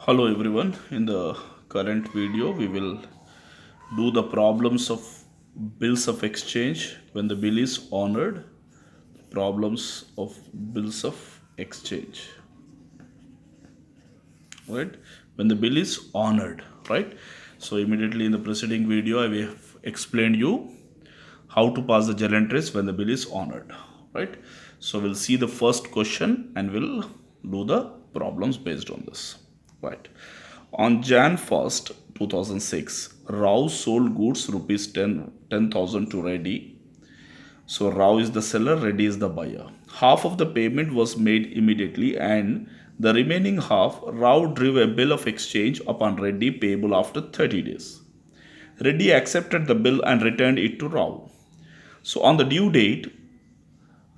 Hello everyone. In the current video, we will do the problems of bills of exchange when the bill is honored. Problems of bills of exchange, right? When the bill is honored, right? So immediately in the preceding video, I have explained you how to pass the journal entries when the bill is honored, right? So we'll see the first question and we'll do the problems based on this, right? On Jan 1st, 2006, Rao sold goods rupees 10,000 to Reddy. So Rao is the seller, Reddy is the buyer. Half of the payment was made immediately, and the remaining half, Rao drew a bill of exchange upon Reddy payable after 30 days. Reddy accepted the bill and returned it to Rao. So on the due date,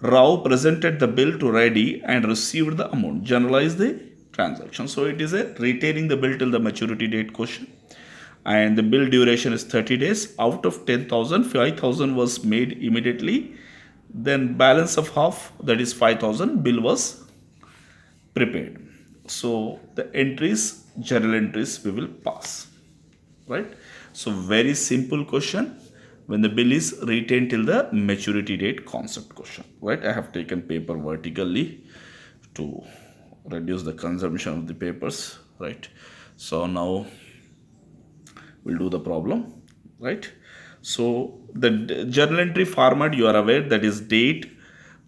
Rao presented the bill to Reddy and received the amount. Generalize the transaction. So it is a retaining the bill till the maturity date question. And the bill duration is 30 days. Out of 10,000, 5,000 was made immediately. Then balance of half, that is 5,000, bill was prepaid. So the entries, journal entries, we will pass, right? So very simple question. When the bill is retained till the maturity date concept question, right? I have taken paper vertically to reduce the consumption of the papers, right? So now we'll do the problem, right? So the journal entry format, you are aware, that is date,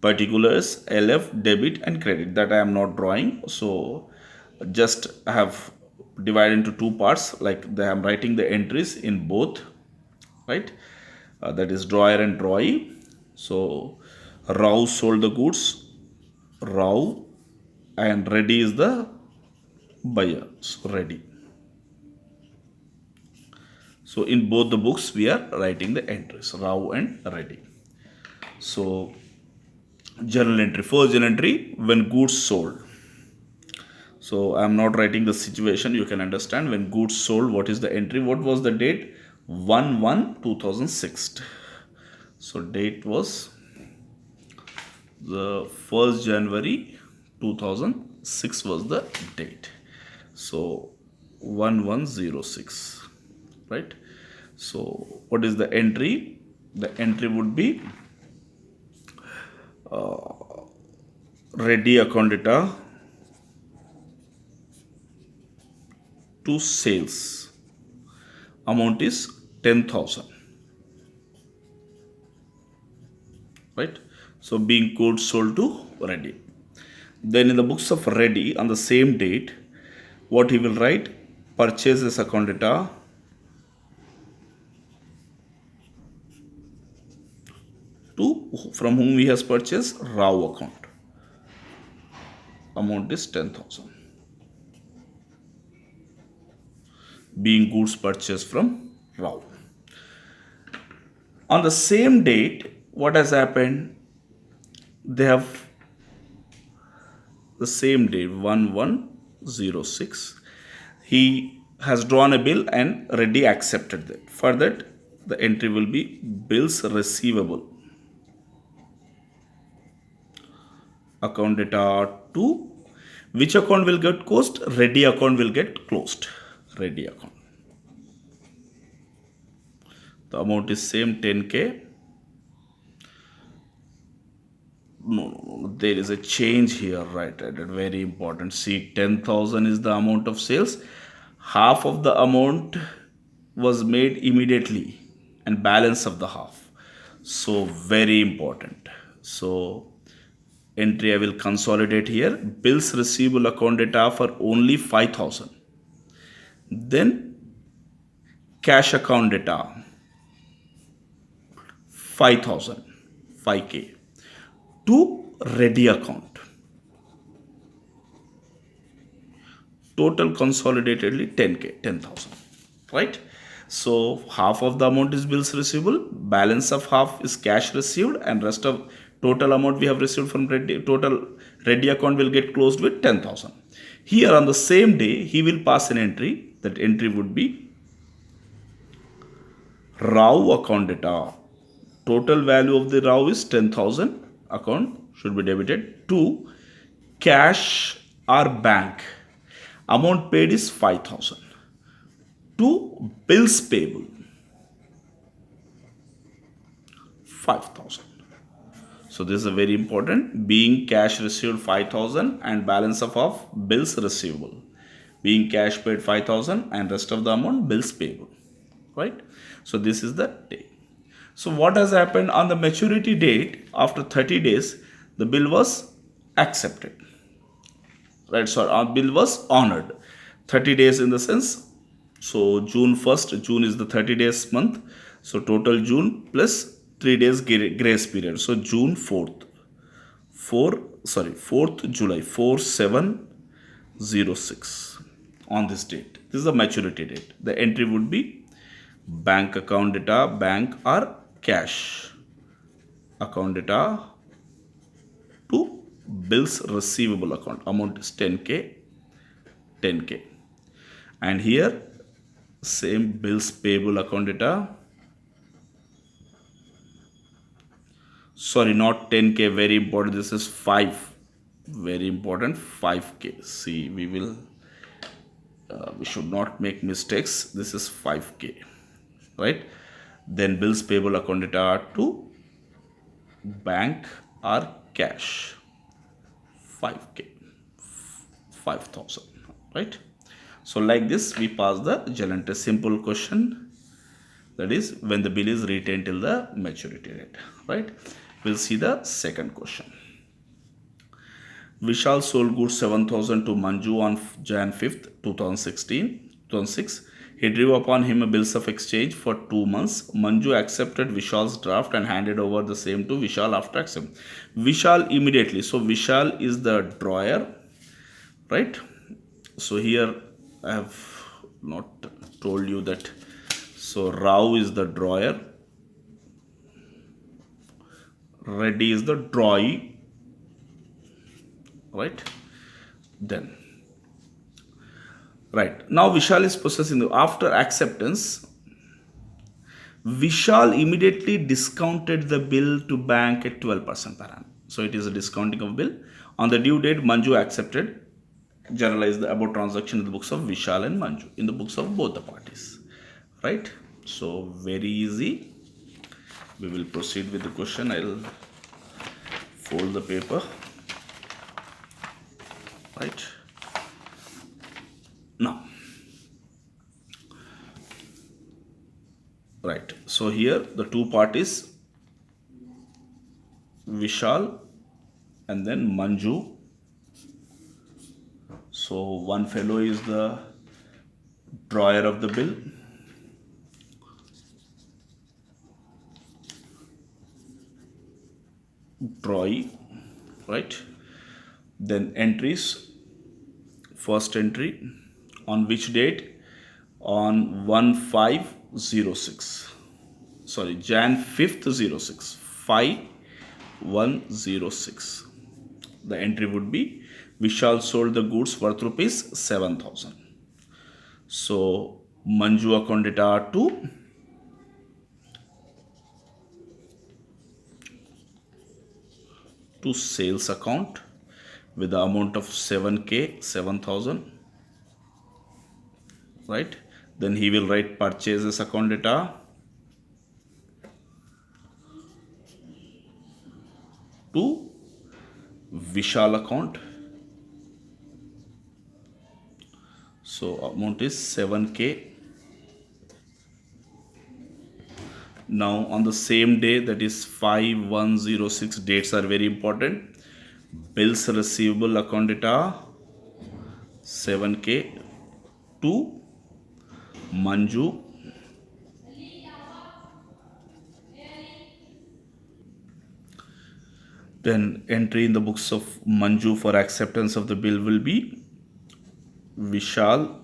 particulars, LF, debit and credit, that I am not drawing. So just I have divided into two parts, like I am writing the entries in both, right? That is drawer and drawee. So Rao sold the goods, Rao, and Reddy is the buyer, so Reddy. So in both the books we are writing the entries, Rao and Reddy. So journal entry, first journal entry, when goods sold. So I am not writing the situation, you can understand. When goods sold, what is the entry? What was the date? 1/1/2006. So date was the 1st January 2006 was the date. So 1106, right? So what is the entry? The entry would be Reddy account data to sales. Amount is 10,000, right? So being goods sold to Reddy. Then in the books of Reddy, on the same date, what he will write? Purchases account data to, from whom he has purchased, Rao account. Amount is 10,000. Being goods purchased from Rao. On the same date, what has happened? They have the same date, 1106. He has drawn a bill and Reddy accepted that. For that, the entry will be bills receivable. Account data to which account will get closed? Reddy account will get closed. Reddy account. The amount is same, 10K. No, there is a change here, right? Very important. See, 10,000 is the amount of sales. Half of the amount was made immediately and balance of the half. So very important. So entry I will consolidate here. Bills receivable account data for only 5,000. Then cash account data 5,000, 5K to Reddy account. Total consolidatedly 10K, 10,000, right? So half of the amount is bills receivable, balance of half is cash received, and rest of total amount we have received from Reddy, total Reddy account will get closed with 10,000. Here on the same day, he will pass an entry. That entry would be Rao account data. Total value of the Rao is 10,000. Account should be debited to cash or bank. Amount paid is 5,000. To bills payable, 5,000. So this is a very important. Being cash received 5,000 and balance of bills receivable. Being cash paid 5,000 and rest of the amount bills payable. Right? So this is the day. So what has happened on the maturity date? After 30 days, the bill was accepted. Right? So our bill was honored. 30 days in the sense, so June 1st, June is the 30 days month. So total June plus 3 days grace period. So June 4th. 4th July 4706 on this date. This is the maturity date. The entry would be bank account data, bank or cash account data to bills receivable account. Amount is 10K, 10K. And here same bills payable account data. Sorry, not 10K, very important. This is 5. Very important, 5K. See, we should not make mistakes. This is 5K, right? Then bills payable account data to bank or cash, 5K, 5,000, right? So like this, we pass the journal entry. Simple question. That is when the bill is retained till the maturity date, right? We'll see the second question. Vishal sold goods 7,000 to Manju on Jan 5th, 2006. He drew upon him a bills of exchange for 2 months. Manju accepted Vishal's draft and handed over the same to Vishal after accepting. Vishal immediately. So Vishal is the drawer, right? So here I have not told you that. So Rao is the drawer. Reddy is the drawee. Right? Then. Right. Now Vishal is possessing the, after acceptance, Vishal immediately discounted the bill to bank at 12% per annum. So it is a discounting of bill. On the due date, Manju accepted, journalized the above transaction in the books of Vishal and Manju, in the books of both the parties. Right? So very easy. We will proceed with the question. I'll fold the paper. Right? Now. Right. So here the two parties, Vishal and then Manju. So one fellow is the drawer of the bill. Drawee, right? Then entries. First entry on which date? On 1506. Sorry, Jan 5th 06. 5106. The entry would be Vishal sold the goods worth rupees 7,000. So Manju account data to sales account with the amount of 7K, 7,000, right? Then he will write purchases account data to Vishal account. So amount is 7K. Now on the same day, that is 5106, dates are very important. Bills receivable account data 7K to Manju. Then entry in the books of Manju for acceptance of the bill will be Vishal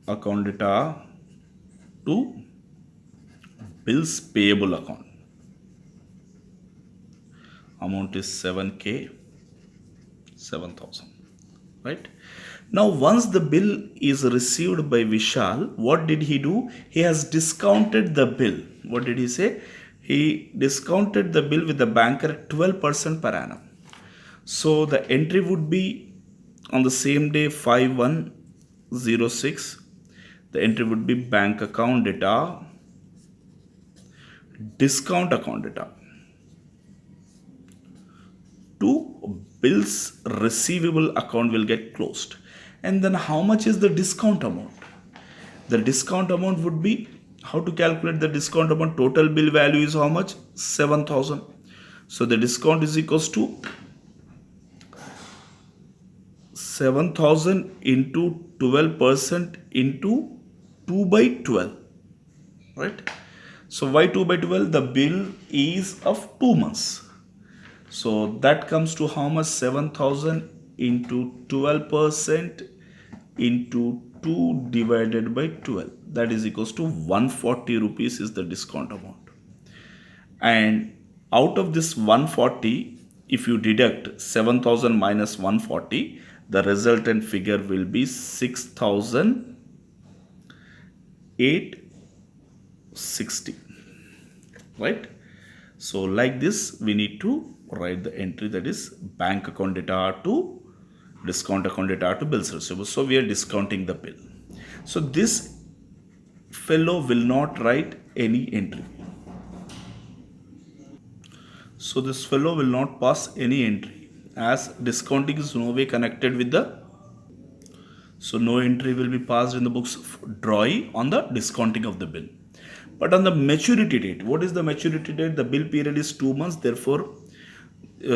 account data to bills payable account. Amount is 7K, 7,000, right? Now once the bill is received by Vishal, what did he do? He has discounted the bill. What did he say? He discounted the bill with the banker at 12% per annum. So the entry would be on the same day 5106, the entry would be bank account data, discount account data to bills receivable account will get closed. And then how much is the discount amount? The discount amount would be, how to calculate the discount amount? Total bill value is how much? 7,000. So the discount is equals to 7,000 into 12% into 2 by 12, right? So why 2 by 12? The bill is of 2 months. So that comes to how much? 7,000 into 12% into 2 divided by 12. That is equals to 140 rupees is the discount amount. And out of this 140, if you deduct 7,000 minus 140, the resultant figure will be 6,860, right? So like this, we need to write the entry, that is bank account data to discount account data to bills receivable. So we are discounting the bill. So this fellow will not write any entry. So this fellow will not pass any entry, as discounting is no way connected with the, so no entry will be passed in the books of drawee on the discounting of the bill. But on the maturity date, what is the maturity date? The bill period is 2 months, therefore,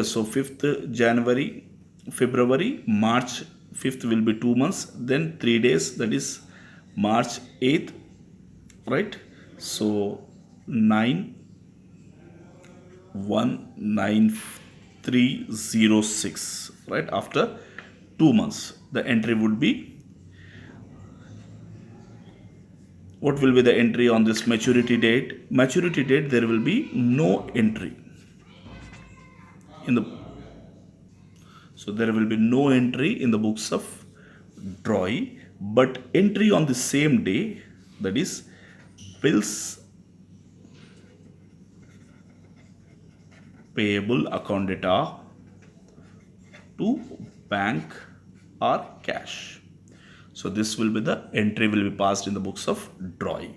so 5th January, February, March 5th will be 2 months, then 3 days, that is March 8th, right? So 9/1/9306, right? After 2 months, the entry would be, what will be the entry on this maturity date? Maturity date, there will be no entry in the, so there will be no entry in the books of drawee, but entry on the same day, that is bills payable account data to bank or cash. So this will be the entry will be passed in the books of drawee,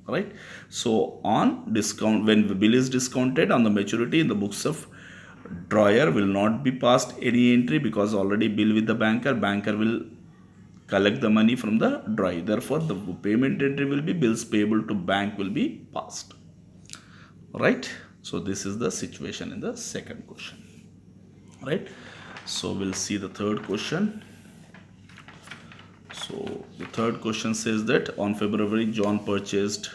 right? So on discount, when the bill is discounted on the maturity, in the books of drawer will not be passed any entry, because already bill with the banker will collect the money from the drawee. Therefore the payment entry will be bills payable to bank will be passed, right? So this is the situation in the second question, right? So we'll see the third question. So the third question says that on February, John purchased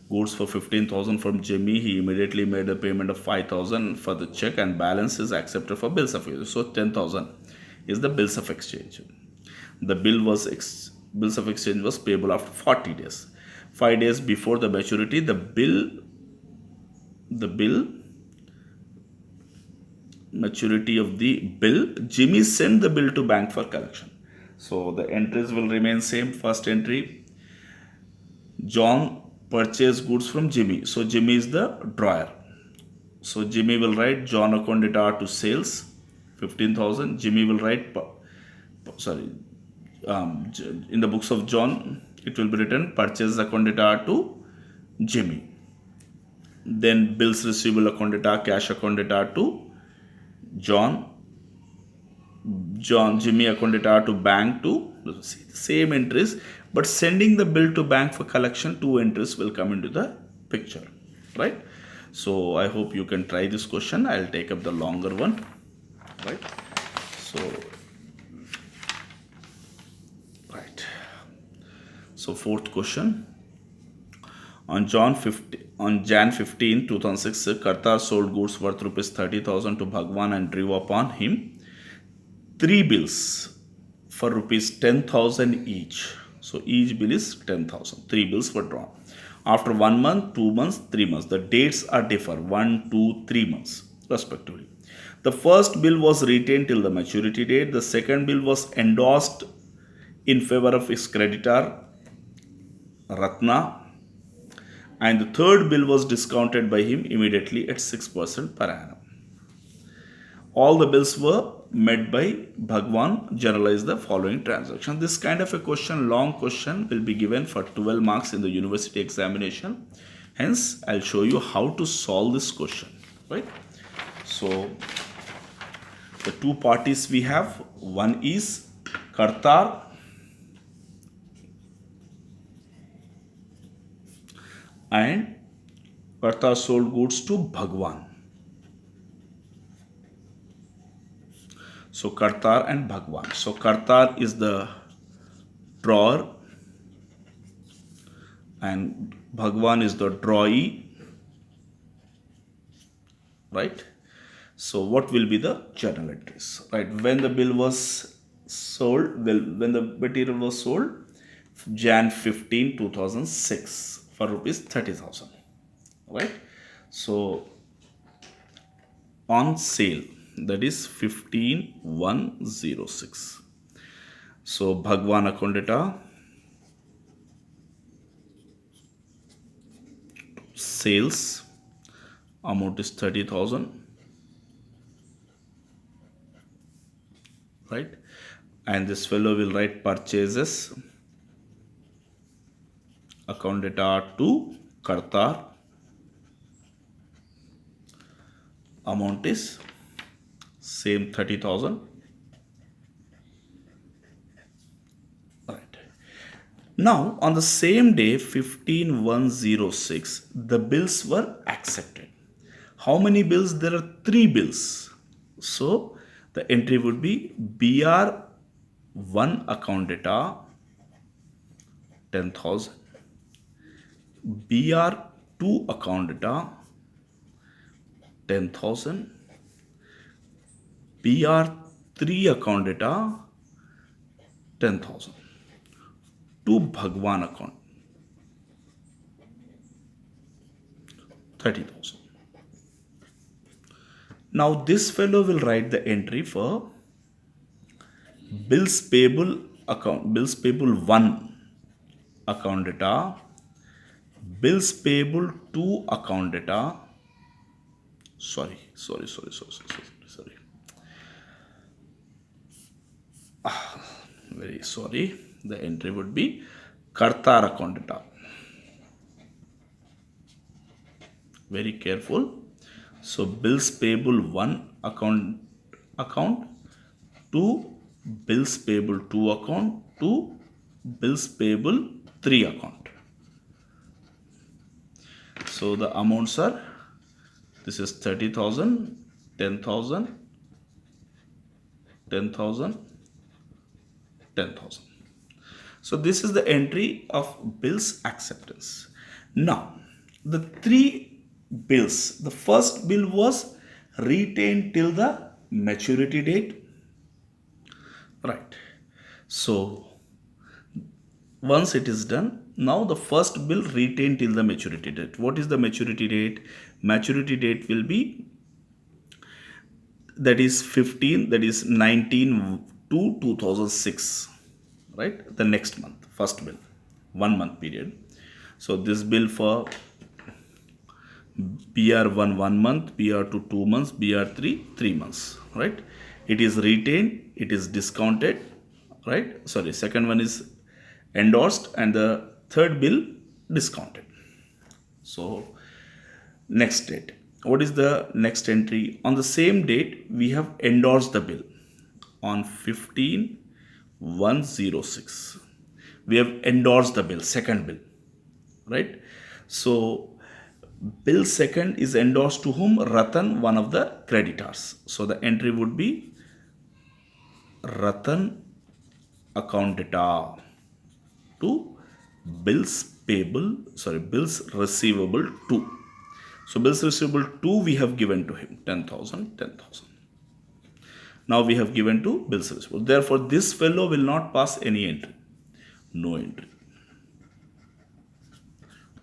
goods for 15,000 from Jimmy. He immediately made a payment of 5,000 for the check, and balance is accepted for bills of exchange. So 10,000 is the bills of exchange. The bills of exchange was payable after 40 days. 5 days before the maturity, the maturity of the bill, Jimmy sent the bill to bank for collection. So the entries will remain same. First entry, John purchased goods from Jimmy. So Jimmy is the drawer. So Jimmy will write John account data to sales 15,000. Jimmy will write, in the books of John, it will be written purchase account data to Jimmy. Then bills receivable account data, cash account data to Jimmy account data to bank to, same entries, but sending the bill to bank for collection, 2 entries will come into the picture, right? So I hope you can try this question. I'll take up the longer one, right? So, right. So fourth question. On Jan 15, 2006, Kartar sold goods worth rupees 30,000 to Bhagwan and drew upon him 3 bills for rupees 10,000 each. So each bill is 10,000. 3 bills were drawn. After 1 month, 2 months, 3 months. The dates are differ, 1, 2, 3 months respectively. The first bill was retained till the maturity date. The second bill was endorsed in favor of his creditor Ratna. And the third bill was discounted by him immediately at 6% per annum. All the bills were met by Bhagwan, generalize the following transaction. This kind of a question, long question, will be given for 12 marks in the university examination. Hence, I'll show you how to solve this question, right? So, the two parties we have, one is Kartar and Kartar sold goods to Bhagwan. So Kartar and Bhagwan. So Kartar is the drawer and Bhagwan is the drawee, right? So what will be the journal entries, right? When the bill was sold, when the material was sold, Jan 15, 2006 for rupees 30,000, right? So on sale, that is 15,106. So Bhagwan account data, sales amount is 30,000, right? And this fellow will write purchases account data to Kartar, amount is same 30,000, right? Now on the same day 15,106 the bills were accepted. How many bills? There are 3 bills. So the entry would be BR1 account data 10,000, BR2 account data 10,000, BR3 account data 10,000 to Bhagwan account 30,000. Now this fellow will write the entry for bills payable account, bills payable 1 account data, bills payable 2 account data, sorry. Very sorry, the entry would be Kartar account data. Very careful. So bills payable 1 account, 2 bills payable 2 account, 2 bills payable 3 account. So the amounts are, this is 30,000, 10,000, 10,000, 10,000. So this is the entry of bills acceptance. Now the 3 bills, the first bill was retained till the maturity date, right? So once it is done, now the first bill retained till the maturity date. What is the maturity date? Maturity date will be, that is 15, that is 19 to 2006, right? The next month, first bill, 1 month period. So this bill for BR1 1 month, BR2 2 months, BR3 3 months, right? It is retained, it is discounted, right? Sorry, second one is endorsed and the third bill discounted. So next date, what is the next entry? On the same date we have endorsed the bill on 15,106. We have endorsed the bill, second bill, right? So bill second is endorsed to whom? Ratan, one of the creditors. So the entry would be Ratan account data to bills payable, sorry, bills receivable 2. So bills receivable 2 we have given to him, 10,000, 10,000. Now we have given to bills receivable. Therefore this fellow will not pass any entry. No entry.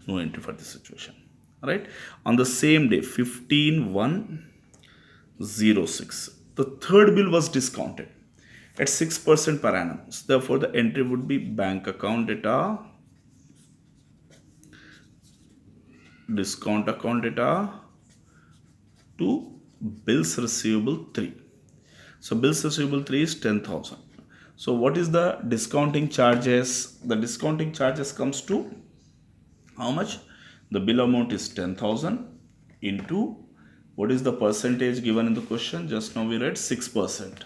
No entry for this situation, right? On the same day 15,106 the third bill was discounted at 6% per annum. Therefore the entry would be bank account data, discount account data to bills receivable 3. So bills receivable 3 is 10,000. So what is the discounting charges? The discounting charges comes to how much? The bill amount is 10,000 into what is the percentage given in the question? Just now we read 6%.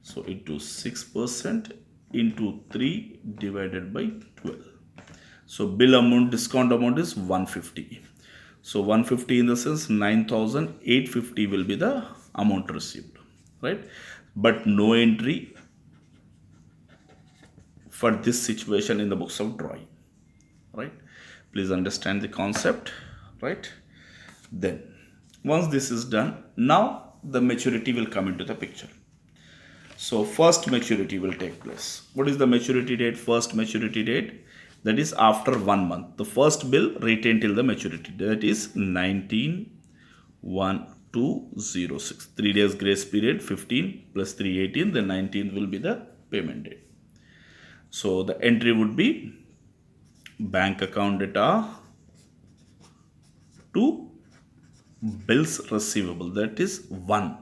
So into 6% into 3 divided by 12. So bill amount, discount amount is 150. So 150 in the sense 9,850 will be the amount received, right? But no entry for this situation in the books of drawing, right? Please understand the concept, right? Then once this is done, now the maturity will come into the picture. So first maturity will take place. What is the maturity date? First maturity date, that is after 1 month. The first bill retained till the maturity, that is 19/1/2/06. 3 days grace period, 15 plus 3, 18. Then 19th will be the payment date. So the entry would be bank account data to bills receivable, that is 1,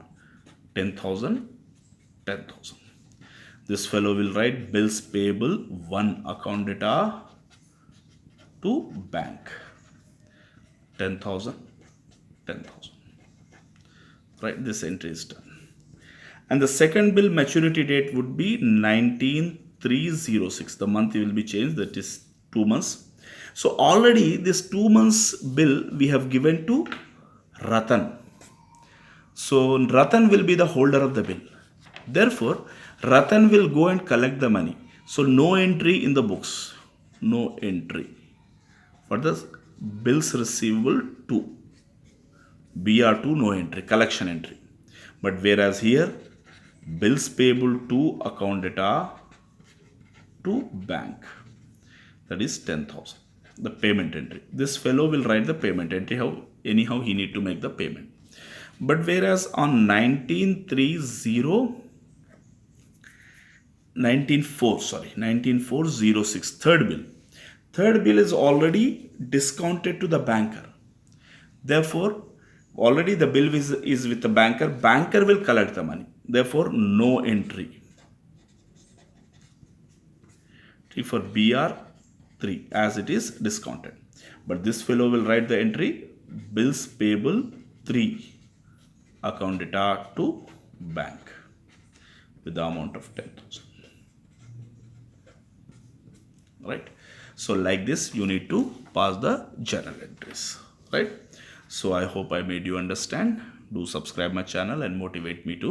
10,000, 10,000. This fellow will write bills payable 1 account data to bank, 10,000, 10,000. Right, this entry is done. And the second bill maturity date would be 19/3/06. The month will be changed, that is 2 months. So already this 2 months bill we have given to Ratan. So Ratan will be the holder of the bill. Therefore, Ratan will go and collect the money. So no entry in the books. No entry for the bills receivable 2. BR2 no entry, collection entry. But whereas here, bills payable to account data to bank, that is 10,000. The payment entry. This fellow will write the payment entry. Anyhow he need to make the payment. But whereas on 19/4/06, third bill is already discounted to the banker. Therefore, already the bill is with the banker. Banker will collect the money. Therefore, no entry for BR3 as it is discounted. But this fellow will write the entry bills payable 3 account data to bank with the amount of 10,000. Right? So like this you need to pass the journal entries, right? So I hope I made you understand. Do subscribe my channel and motivate me to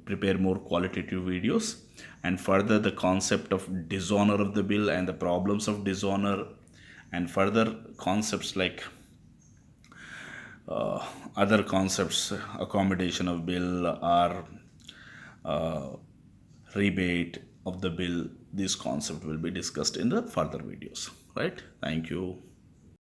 prepare more qualitative videos. And further, the concept of dishonor of the bill and the problems of dishonor, and further concepts like other concepts, accommodation of bill or rebate of the bill, this concept will be discussed in the further videos, right? Thank you.